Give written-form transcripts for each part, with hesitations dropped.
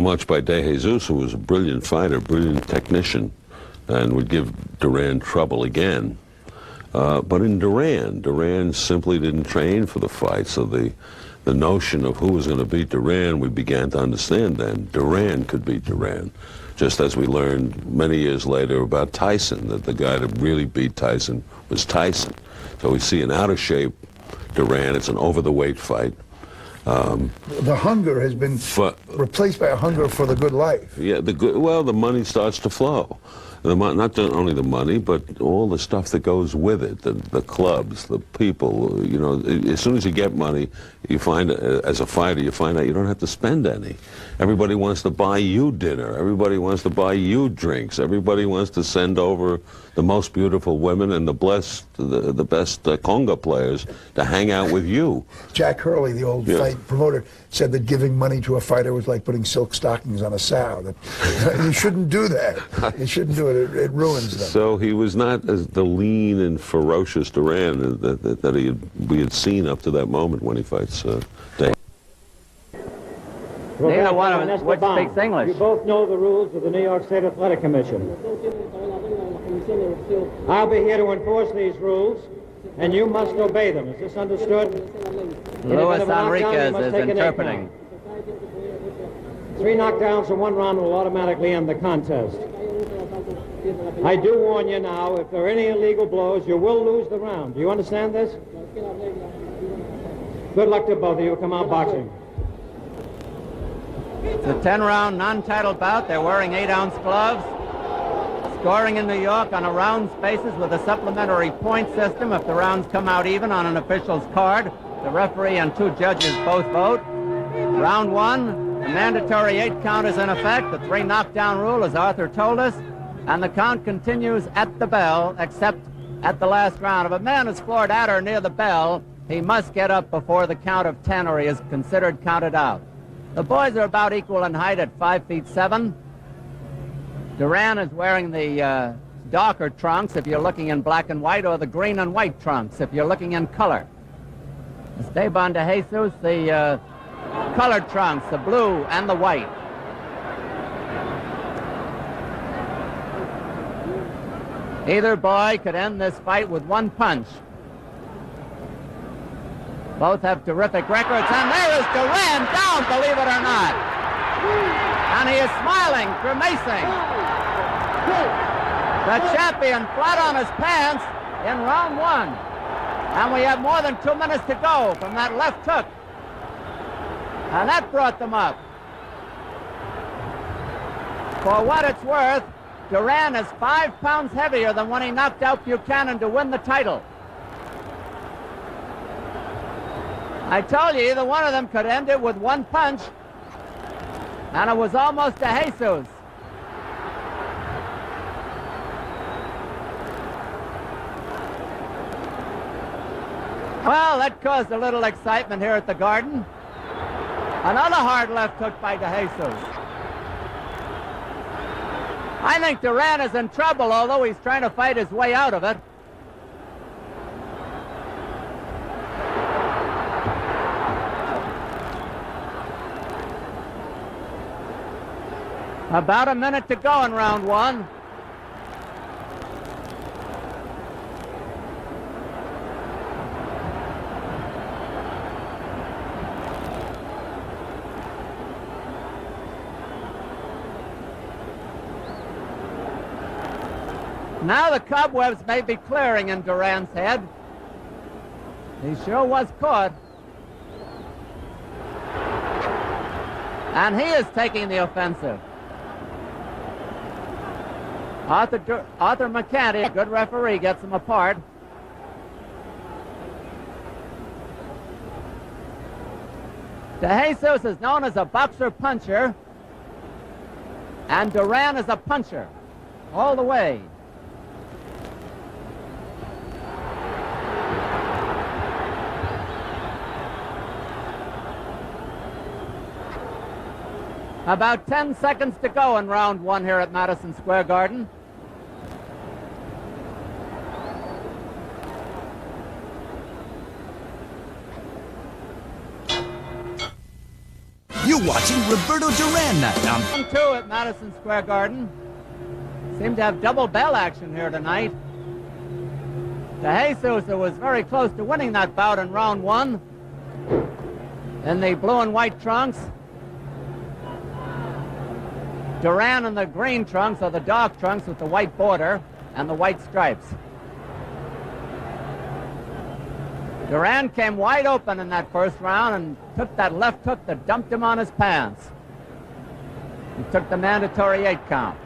much by De Jesus, who was a brilliant fighter, brilliant technician, and would give Duran trouble again. But in Duran simply didn't train for the fight, so the notion of who was going to beat Duran, we began to understand then. Duran could beat Duran, just as we learned many years later about Tyson, that the guy that really beat Tyson was Tyson. So we see an out-of-shape Duran. It's an over-the-weight fight. The hunger has been replaced by a hunger for the good life. Yeah, the money starts to flow. Not only the money, but all the stuff that goes with it, the clubs, the people. You know, as soon as you get money, you find, as a fighter, you find out you don't have to spend any. Everybody wants to buy you dinner. Everybody wants to buy you drinks. Everybody wants to send over the most beautiful women and the best conga players to hang out with you. Jack Hurley, the old fight promoter, said that giving money to a fighter was like putting silk stockings on a sow. That you shouldn't do that. You shouldn't do it. It ruins them. So he was not as the lean and ferocious Duran that we had seen up to that moment when he fights Day. Neither one of us which speaks English. You both know the rules of the New York State Athletic Commission. I'll be here to enforce these rules, and you must obey them. Is this understood? Luis Enriquez is interpreting. 3 knockdowns in 1 round will automatically end the contest. I do warn you now, if there are any illegal blows, you will lose the round. Do you understand this? Good luck to both of you. Come out boxing. It's a 10-round non-title bout. They're wearing 8-ounce gloves. Scoring in New York on a rounds basis with a supplementary point system. If the rounds come out even on an official's card, the referee and 2 judges both vote. Round 1, the mandatory 8 count is in effect. The 3 knockdown rule, as Arthur told us. And the count continues at the bell, except at the last round. If a man is floored at or near the bell, he must get up before the count of 10 or he is considered counted out. The boys are about equal in height at 5'7". Duran is wearing the darker trunks if you're looking in black and white, or the green and white trunks if you're looking in color. Esteban De Jesus, the colored trunks, the blue and the white. Either boy could end this fight with 1 punch. Both have terrific records, and there is Duran down, believe it or not. And he is smiling, grimacing. The champion flat on his pants in round 1. And we have more than 2 minutes to go from that left hook. And that brought them up. For what it's worth, Duran is 5 pounds heavier than when he knocked out Buchanan to win the title. I told you, either one of them could end it with 1 punch, and it was almost De Jesus. Well, that caused a little excitement here at the Garden. Another hard left hook by De Jesus. I think Duran is in trouble, although he's trying to fight his way out of it. About a minute to go in round 1. Now the cobwebs may be clearing in Duran's head. He sure was caught. And he is taking the offensive. Arthur McCanty, a good referee, gets them apart. De Jesus is known as a boxer puncher, and Duran is a puncher all the way. About 10 seconds to go in round 1 here at Madison Square Garden. You You're watching Roberto Duran night on 1-2 at Madison Square Garden. Seem to have double bell action here tonight. De Jesus, who was very close to winning that bout in round 1 in the blue and white trunks. Duran in the green trunks, or the dark trunks with the white border and the white stripes. Duran came wide open in that first round and took that left hook that dumped him on his pants. He took the mandatory 8 count.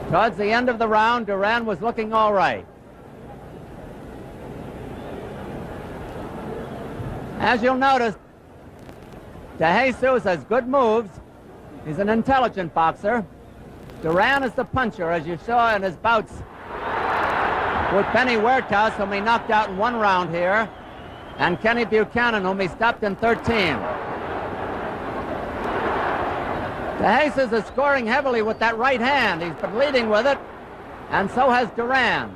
Towards the end of the round, Duran was looking all right. As you'll notice, De Jesus has good moves. He's an intelligent boxer. Duran is the puncher, as you saw in his bouts with Benny Huertas, whom he knocked out in 1 round here, and Kenny Buchanan, whom he stopped in 13. De Jesus is scoring heavily with that right hand. He's been leading with it, and so has Duran.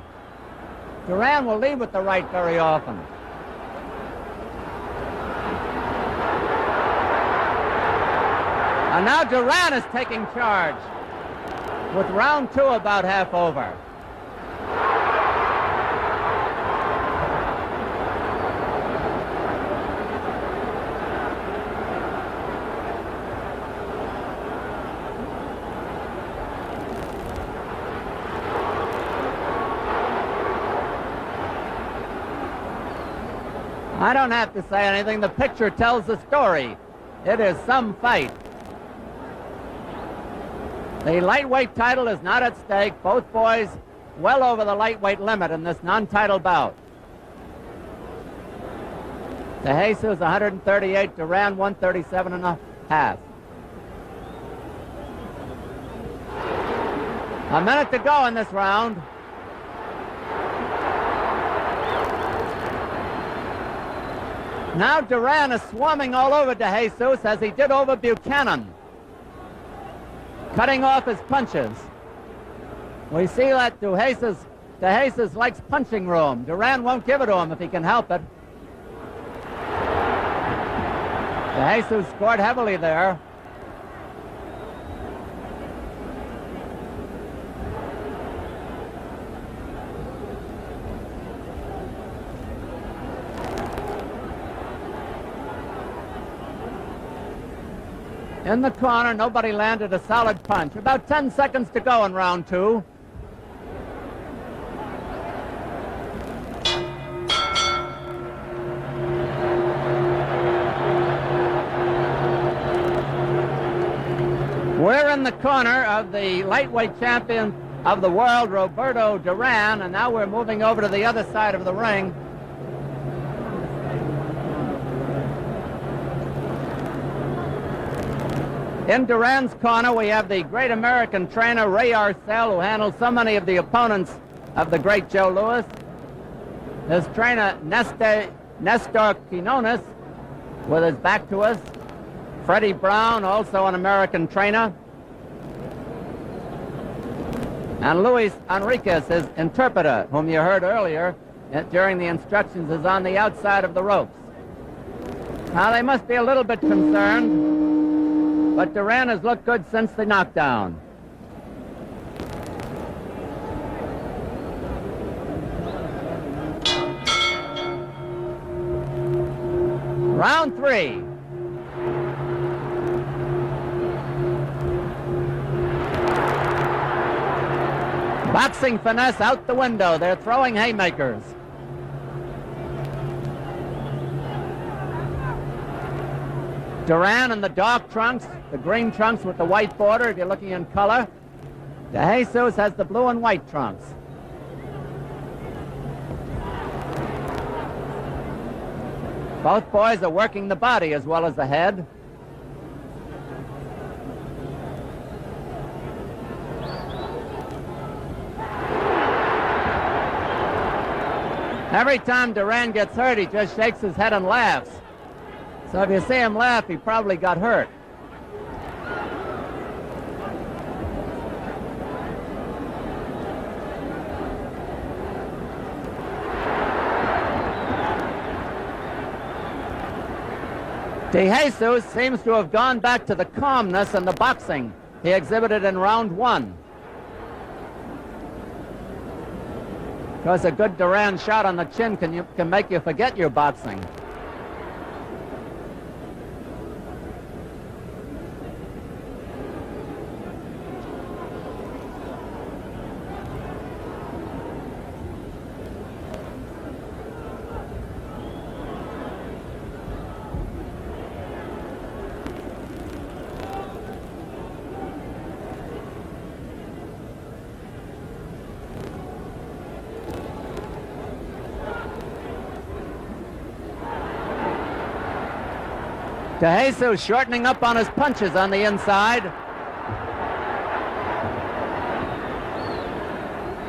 Duran will lead with the right very often. And now Duran is taking charge, with round 2 about half over. I don't have to say anything. The picture tells the story. It is some fight. The lightweight title is not at stake. Both boys well over the lightweight limit in this non-title bout. De Jesus 138, Duran 137 and a half. A minute to go in this round. Now Duran is swarming all over De Jesus as he did over Buchanan, cutting off his punches. We see that De Jesus likes punching room. Duran won't give it to him if he can help it. De Jesus scored heavily there. In the corner, nobody landed a solid punch. About 10 seconds to go in round 2. We're in the corner of the lightweight champion of the world, Roberto Duran, and now we're moving over to the other side of the ring. In Duran's corner, we have the great American trainer, Ray Arcel, who handled so many of the opponents of the great Joe Louis. His trainer, Nestor Quinones, with his back to us. Freddie Brown, also an American trainer. And Luis Enriquez, his interpreter, whom you heard earlier during the instructions, is on the outside of the ropes. Now, they must be a little bit concerned, but Duran has looked good since the knockdown. Round 3. Boxing finesse out the window. They're throwing haymakers. Duran in the dark trunks, the green trunks with the white border, if you're looking in color. De Jesus has the blue and white trunks. Both boys are working the body as well as the head. Every time Duran gets hurt, he just shakes his head and laughs. So if you see him laugh, he probably got hurt. De Jesus seems to have gone back to the calmness and the boxing he exhibited in round 1. Because a good Duran shot on the chin can make you forget your boxing. De Jesus shortening up on his punches on the inside.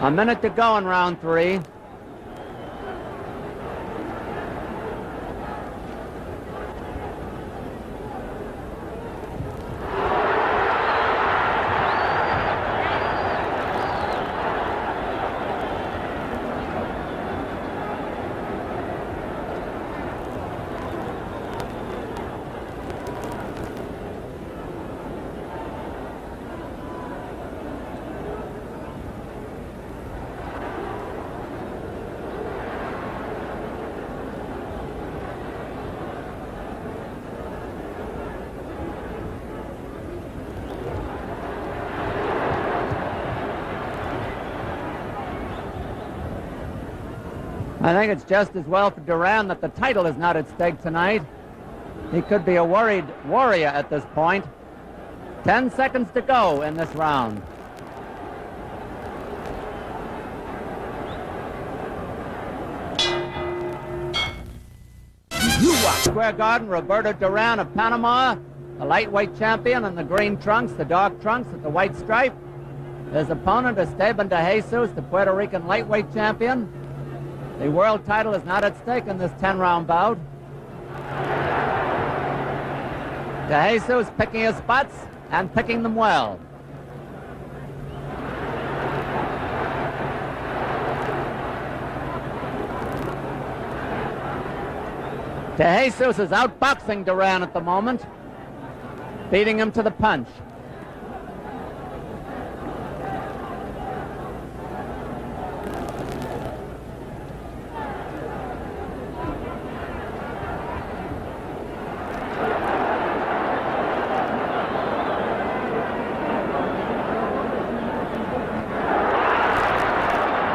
A minute to go in round 3. I think it's just as well for Duran that the title is not at stake tonight. He could be a worried warrior at this point. 10 seconds to go in this round. Square Garden, Roberto Duran of Panama, the lightweight champion in the green trunks, the dark trunks with the white stripe. His opponent, Esteban De Jesus, the Puerto Rican lightweight champion. The world title is not at stake in this 10-round bout. De Jesus picking his spots and picking them well. De Jesus is outboxing Duran at the moment, beating him to the punch.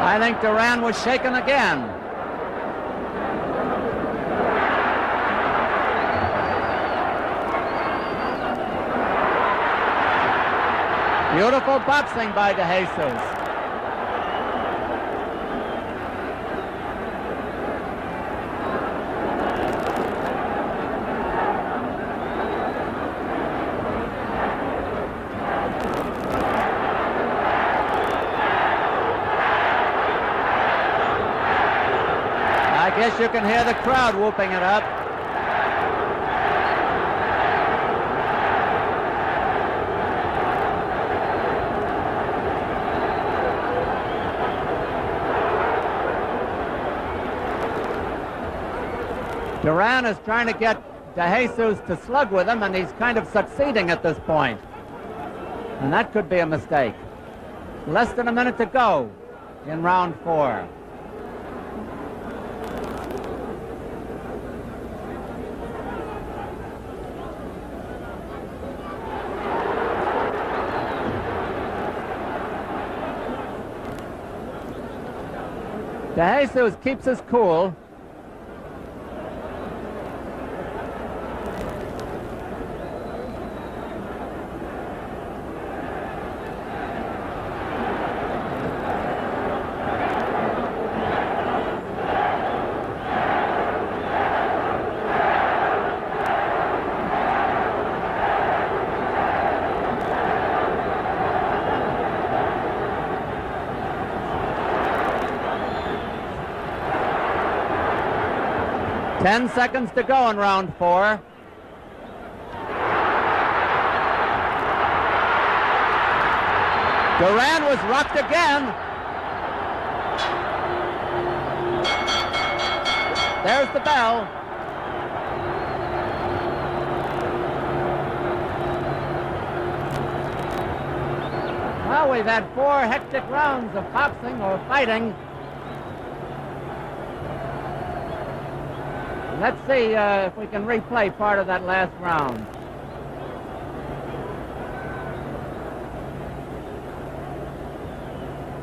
I think Duran was shaken again. Beautiful boxing by De Jesus. I guess you can hear the crowd whooping it up. Duran is trying to get De Jesus to slug with him, and he's kind of succeeding at this point. And that could be a mistake. Less than a minute to go in round 4. De Jesus keeps his cool. Ten seconds to go in round 4. Duran was rocked again. There's the bell. we've had 4 hectic rounds of boxing or fighting. Let's see if we can replay part of that last round.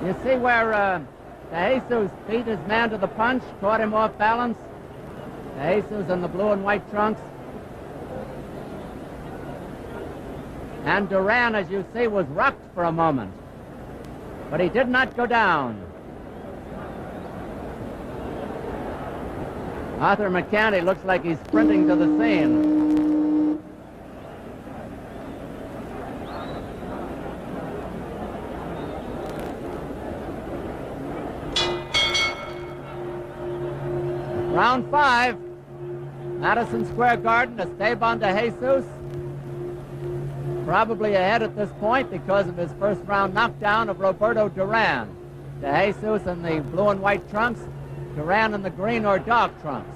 You see where De Jesus beat his man to the punch, caught him off balance? De Jesus in the blue and white trunks. And Duran, as you see, was rocked for a moment. But he did not go down. Arthur McCanty looks like he's sprinting to the scene. Round 5, Madison Square Garden, Esteban De Jesus. Probably ahead at this point because of his first round knockdown of Roberto Duran. De Jesus in the blue and white trunks, Duran in the green or dark trunks.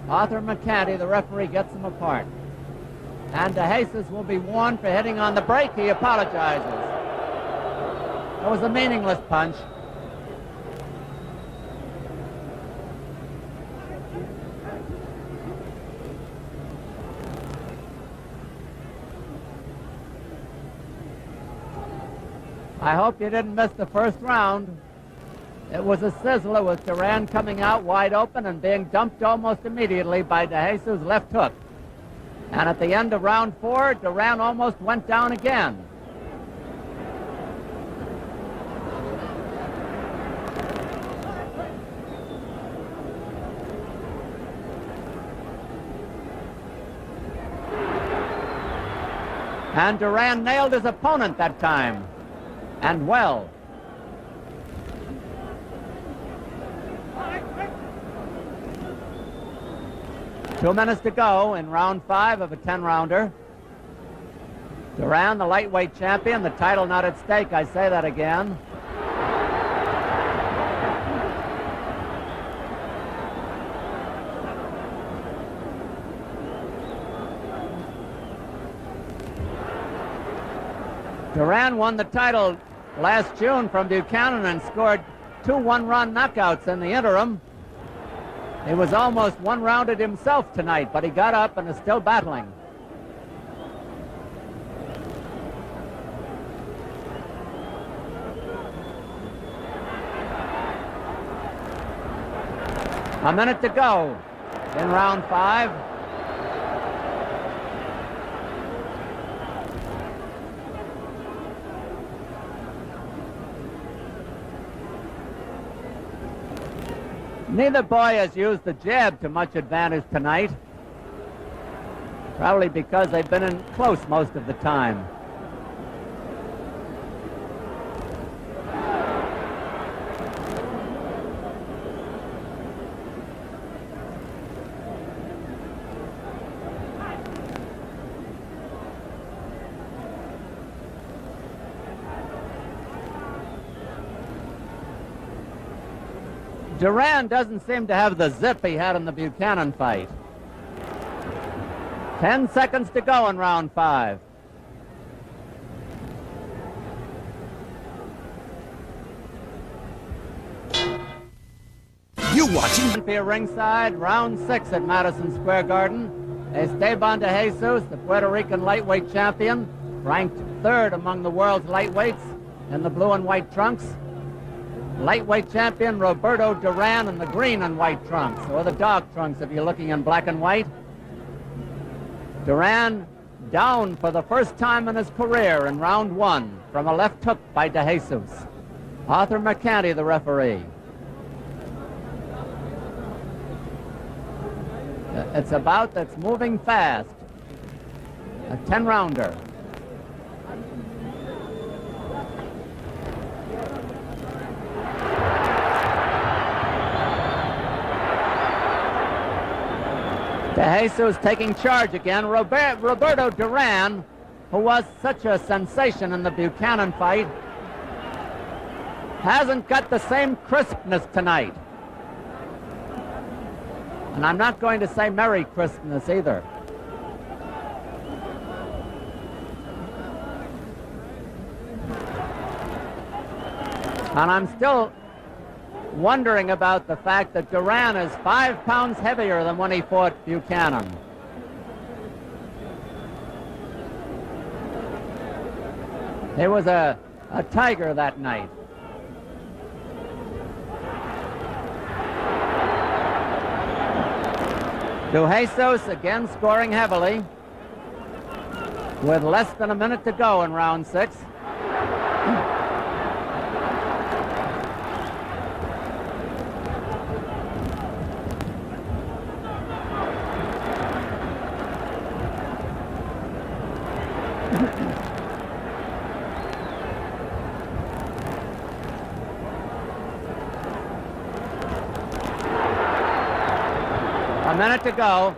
Arthur McCanty, the referee, gets them apart. And De Jesus will be warned for hitting on the break. He apologizes. It was a meaningless punch. I hope you didn't miss the first round. It was a sizzler with Duran coming out wide open and being dumped almost immediately by De Jesus' left hook. And at the end of round 4, Duran almost went down again. And Duran nailed his opponent that time. And well. Two minutes to go in round 5 of a 10-rounder. Duran, the lightweight champion, the title not at stake, I say that again. Duran won the title last June from Buchanan and scored 2 one-run knockouts in the interim. He was almost one-rounded himself tonight, but he got up and is still battling. A minute to go in round 5. Neither boy has used the jab to much advantage tonight. Probably because they've been in close most of the time. Duran doesn't seem to have the zip he had in the Buchanan fight. 10 seconds to go in round 5. You're watching Olympia ringside, round 6 at Madison Square Garden. Esteban De Jesus, the Puerto Rican lightweight champion, ranked 3rd among the world's lightweights in the blue and white trunks. Lightweight champion Roberto Duran in the green and white trunks, or the dark trunks if you're looking in black and white. Duran down for the first time in his career in round 1 from a left hook by De Jesus. Arthur McCanty, the referee. It's a bout that's moving fast. A 10-rounder. De Jesus taking charge again. Roberto Duran, who was such a sensation in the Buchanan fight, hasn't got the same crispness tonight. And I'm not going to say merry crispness either. And I'm still wondering about the fact that Duran is 5 pounds heavier than when he fought Buchanan. He was a tiger that night. De Jesus again scoring heavily with less than a minute to go in round 6. A minute to go.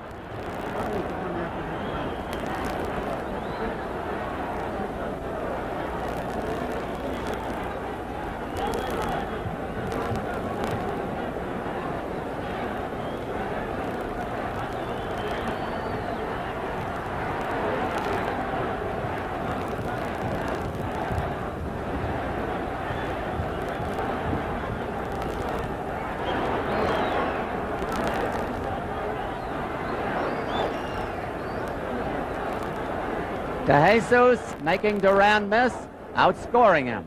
De Jesus making Duran miss, outscoring him.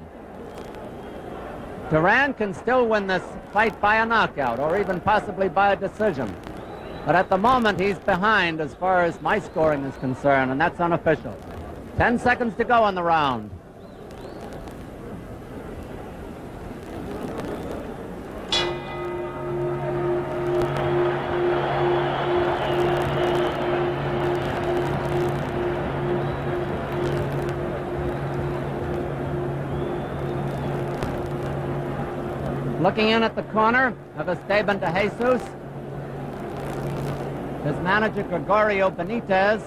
Duran can still win this fight by a knockout or even possibly by a decision. But at the moment, he's behind as far as my scoring is concerned, and that's unofficial. 10 seconds to go on the round. Looking in at the corner of Esteban De Jesus, his manager Gregorio Benitez.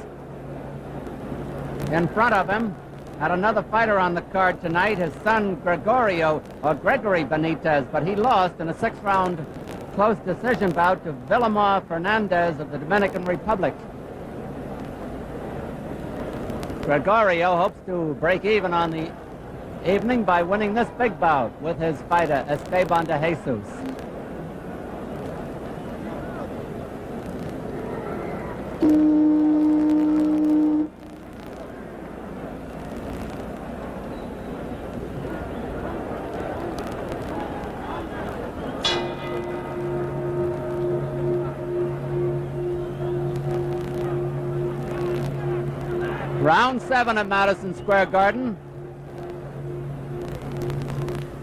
In front of him, had another fighter on the card tonight, his son Gregory Benitez, but he lost in a 6-round close decision bout to Villamor Fernandez of the Dominican Republic. Gregorio hopes to break even on the evening by winning this big bout with his fighter Esteban De Jesus. Round 7 at Madison Square Garden.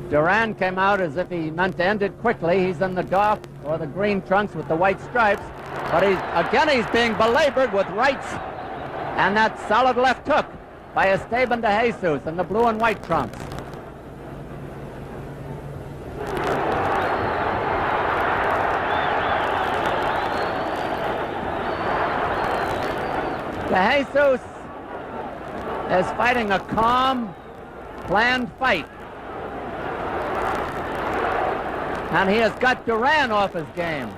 Duran came out as if he meant to end it quickly. He's in the dark or the green trunks with the white stripes, but he's being belabored with rights and that solid left hook by Esteban De Jesus in the blue and white trunks. De Jesus is fighting a calm, planned fight. And he has got Duran off his game.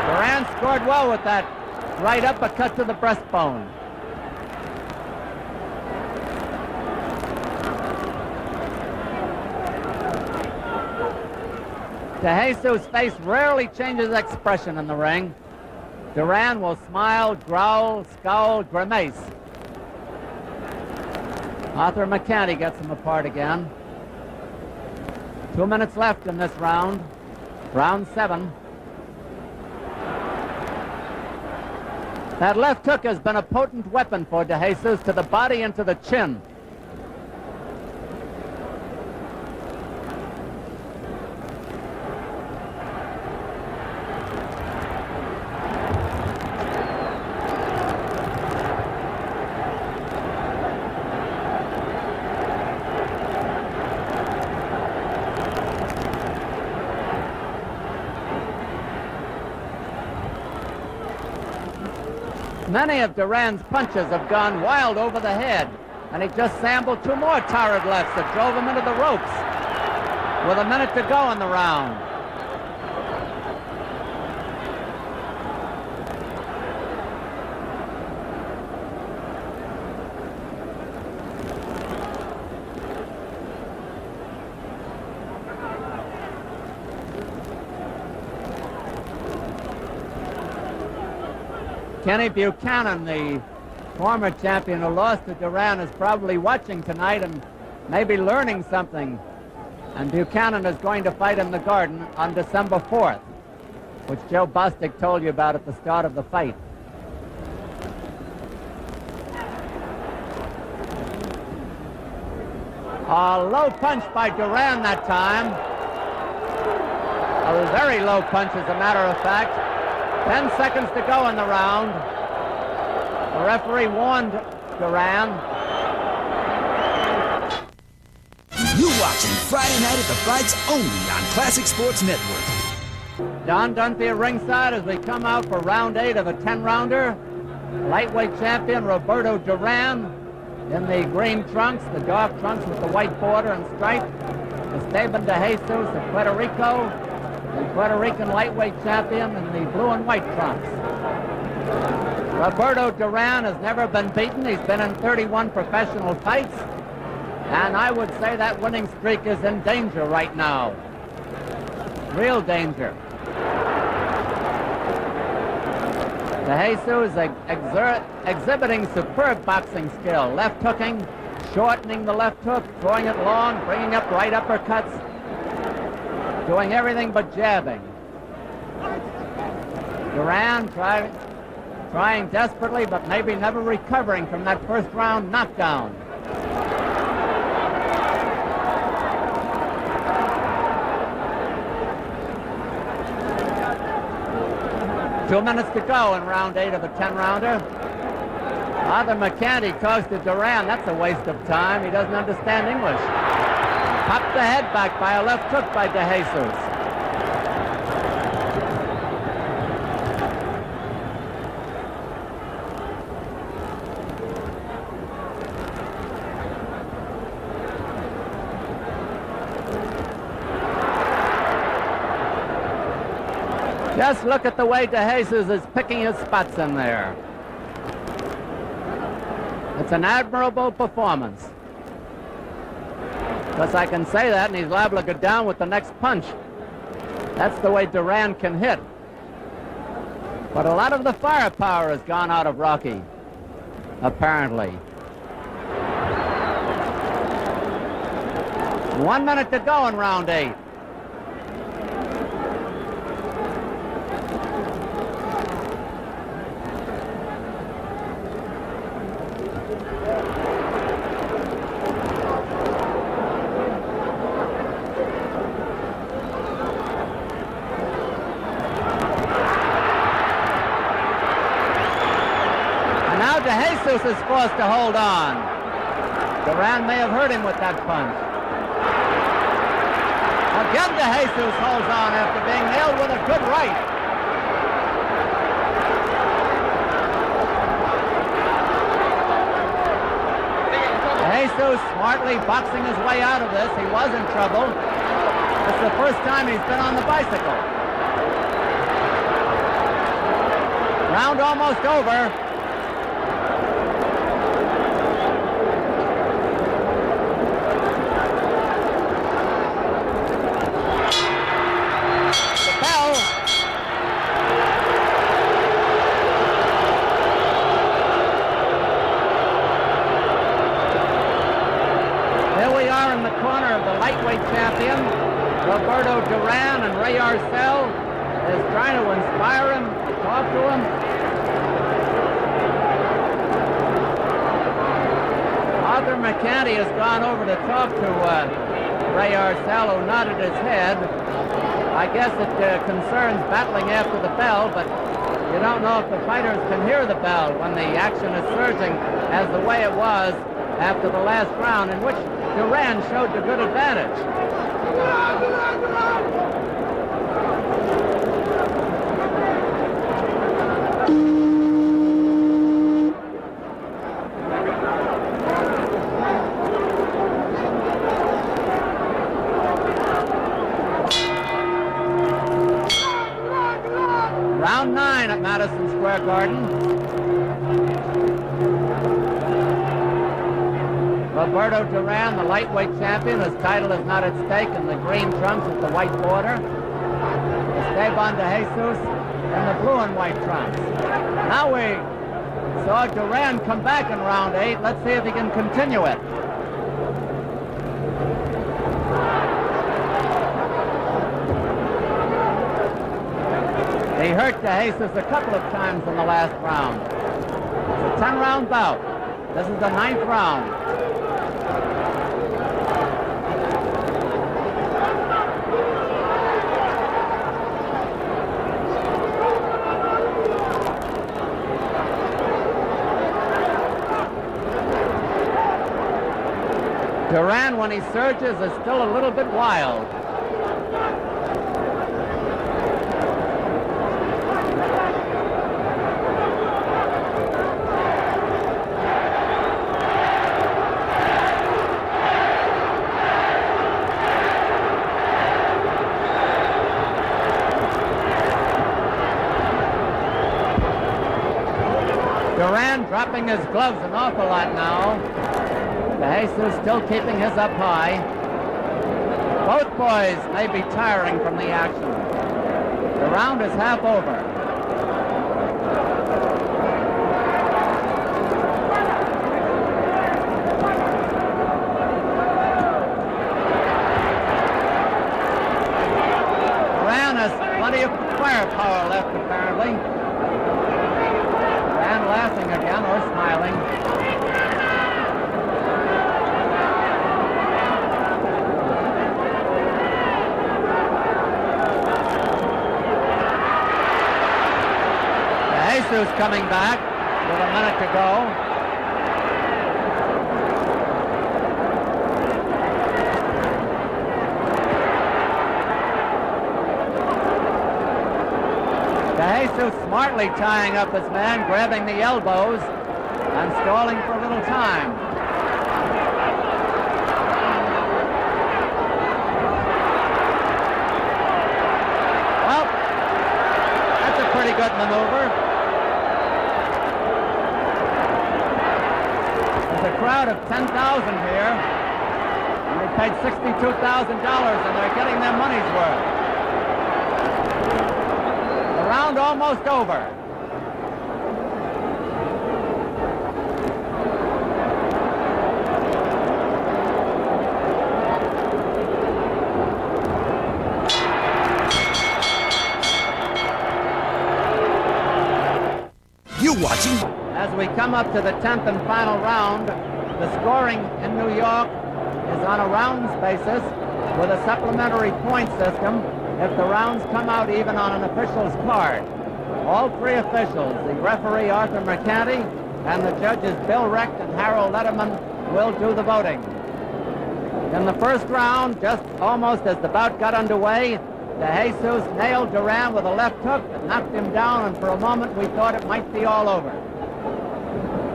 Duran scored well with that right uppercut to the breastbone. De Jesus' face rarely changes expression in the ring. Duran will smile, growl, scowl, grimace. Arthur McCanty gets him apart again. 2 minutes left in this round. Round 7. That left hook has been a potent weapon for De Jesus to the body and to the chin. Many of Duran's punches have gone wild over the head, and he just sampled 2 more torrid lefts that drove him into the ropes with a minute to go in the round. Kenny Buchanan, the former champion who lost to Duran, is probably watching tonight and maybe learning something. And Buchanan is going to fight in the Garden on December 4th, which Joe Bostic told you about at the start of the fight. A low punch by Duran that time. A very low punch, as a matter of fact. 10 seconds to go in the round. The referee warned Duran. You're watching Friday Night at the Fights only on Classic Sports Network. Don Dunphy at ringside as we come out for round 8 of a 10-rounder. Lightweight champion Roberto Duran in the green trunks, the dark trunks with the white border and stripe. Esteban De Jesus of Puerto Rico, the Puerto Rican lightweight champion in the blue and white trunks. Roberto Duran has never been beaten. He's been in 31 professional fights. And I would say that winning streak is in danger right now. Real danger. De Jesus exhibiting superb boxing skill. Left hooking, shortening the left hook, throwing it long, bringing up right uppercuts, doing everything but jabbing. Duran trying desperately, but maybe never recovering from that first round knockdown. Two minutes to go in round 8 of a 10-rounder. Arthur McCanty talks to Duran. That's a waste of time. He doesn't understand English. Popped the head back by a left hook by De Jesus. Just look at the way De Jesus is picking his spots in there. It's an admirable performance. Because I can say that, and he's liable to go down with the next punch. That's the way Duran can hit. But a lot of the firepower has gone out of Rocky, apparently. 1 minute to go in round 8. De Jesus is forced to hold on. Duran may have hurt him with that punch. Again, De Jesus holds on after being nailed with a good right. De Jesus smartly boxing his way out of this. He was in trouble. It's the first time he's been on the bicycle. Round almost over. Champion Roberto Duran, and Ray Arcel is trying to inspire him, talk to him. Arthur McCanty has gone over to talk to Ray Arcel, who nodded his head. I guess it concerns battling after the bell, but you don't know if the fighters can hear the bell when the action is surging as the way it was after the last round, in which Duran showed the good advantage. Round 9 at Madison Square Garden. Roberto Duran, the lightweight champion, his title is not at stake in the green trunks with the white border. Esteban De Jesus in the blue and white trunks. Now we saw Duran come back in round 8. Let's see if he can continue it. He hurt De Jesus a couple of times in the last round. It's a 10-round bout. This is the 9th round. Duran, when he surges, is still a little bit wild. Duran dropping his gloves an awful lot now. De Jesus still keeping his up high. Both boys may be tiring from the action. The round is half over. Duran has plenty of firepower left, apparently. Duran laughing again or smiling. Jesus coming back with a minute to go. De Jesus smartly tying up his man, grabbing the elbows and stalling for a little time. Well, that's a pretty good maneuver. There's a crowd of 10,000 here, and they paid $62,000, and they're getting their money's worth. The round almost over. You're watching. As we come up to the 10th and final round, the scoring in New York is on a rounds basis with a supplementary point system if the rounds come out even on an official's card. All three officials, the referee Arthur Mercanti and the judges Bill Recht and Harold Letterman, will do the voting. In the first round, just almost as the bout got underway, De Jesus nailed Duran with a left hook that knocked him down, and for a moment we thought it might be all over.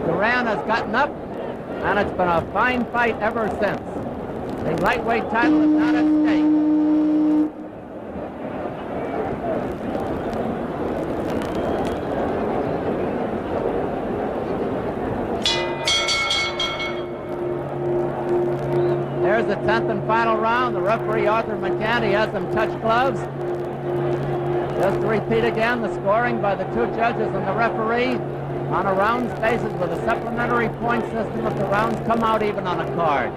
Duran has gotten up, and it's been a fine fight ever since. The lightweight title is not at stake. There's the 10th and final round. The referee, Arthur Mercanti, has them touch gloves. Just to repeat again, the scoring by the two judges and the referee on a rounds basis with a supplementary point system if the rounds come out even on a card.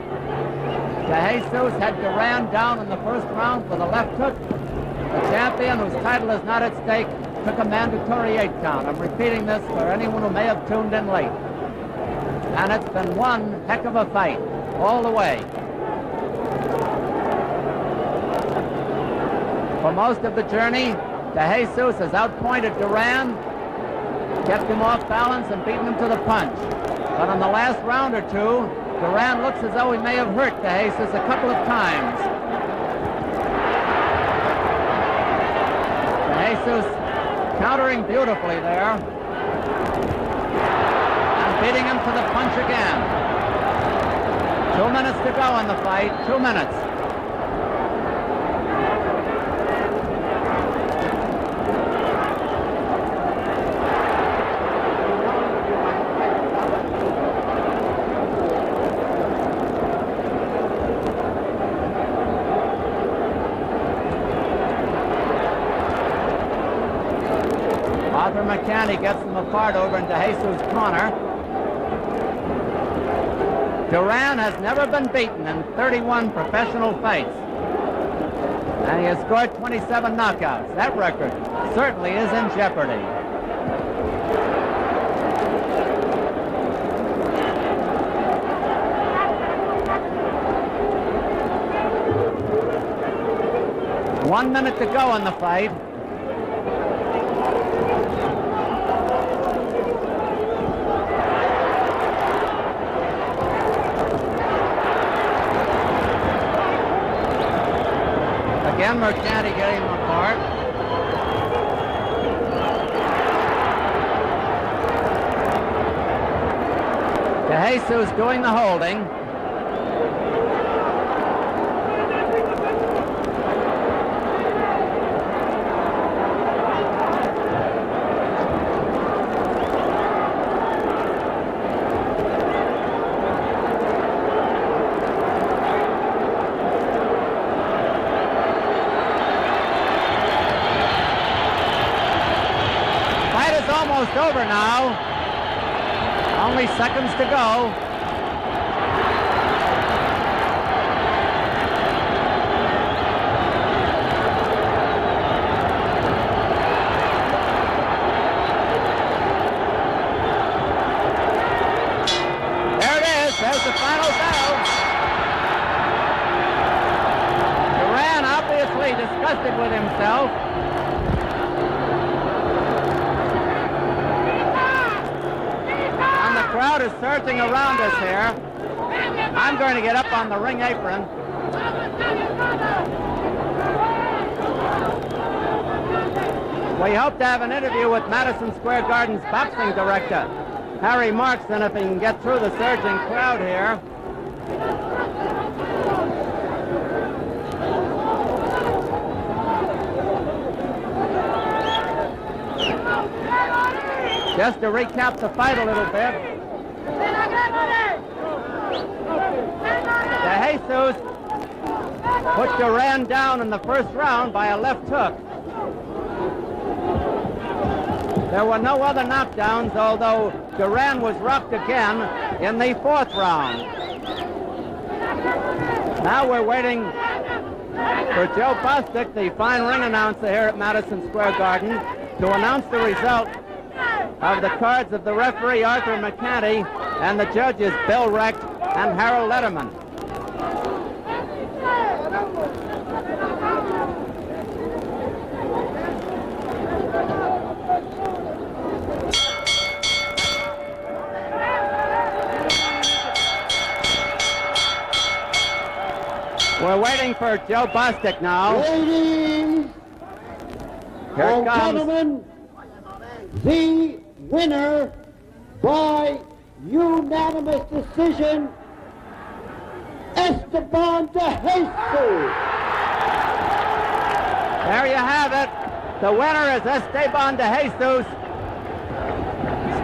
De Jesus had Duran down in the first round with a left hook. The champion, whose title is not at stake, took a mandatory 8 count. I'm repeating this for anyone who may have tuned in late. And it's been one heck of a fight all the way. For most of the journey, De Jesus has outpointed Duran, kept him off balance and beaten him to the punch. But in the last round or two, Duran looks as though he may have hurt De Jesus a couple of times. De Jesus countering beautifully there. And beating him to the punch again. 2 minutes to go in the fight, 2 minutes. Arthur McCanty gets them apart over in De Jesus' corner. Duran has never been beaten in 31 professional fights. And he has scored 27 knockouts. That record certainly is in jeopardy. One minute to go in the fight. Again, Mercanti getting them apart. De Jesus doing the holding. Almost over now. Only seconds to go. There it is. There's the final bell. Duran obviously disgusted with himself. The crowd is surging around us here. I'm going to get up on the ring apron. We hope to have an interview with Madison Square Garden's boxing director, Harry Markson, if he can get through the surging crowd here. Just to recap the fight a little bit. De Jesus put Duran down in the first round by a left hook. There were no other knockdowns, although Duran was rocked again in the fourth round. Now we're waiting for Joe Bostic, the fine ring announcer here at Madison Square Garden, to announce the result of the cards of the referee Arthur McCanty and the judges Bill Recht and Harold Letterman. We're waiting for Joe Bostic now. Ladies Here it and comes. gentlemen, the winner by unanimous decision, Esteban De Jesus. There you have it. The winner is Esteban De Jesus,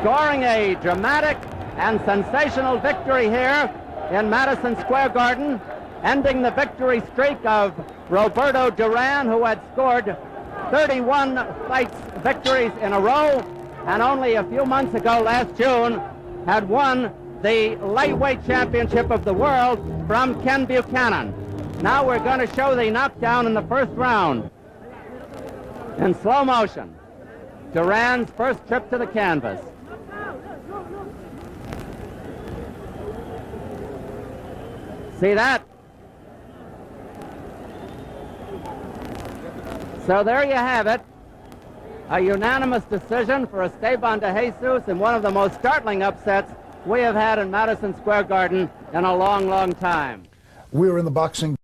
scoring a dramatic and sensational victory here in Madison Square Garden, ending the victory streak of Roberto Duran, who had scored 31 victories in a row, and only a few months ago, last June, had won the Lightweight Championship of the world from Ken Buchanan. Now we're going to show the knockdown in the first round in slow motion. Duran's first trip to the canvas. See that? So there you have it. A unanimous decision for Esteban De Jesus in one of the most startling upsets we have had in Madison Square Garden in a long, long time. We're in the boxing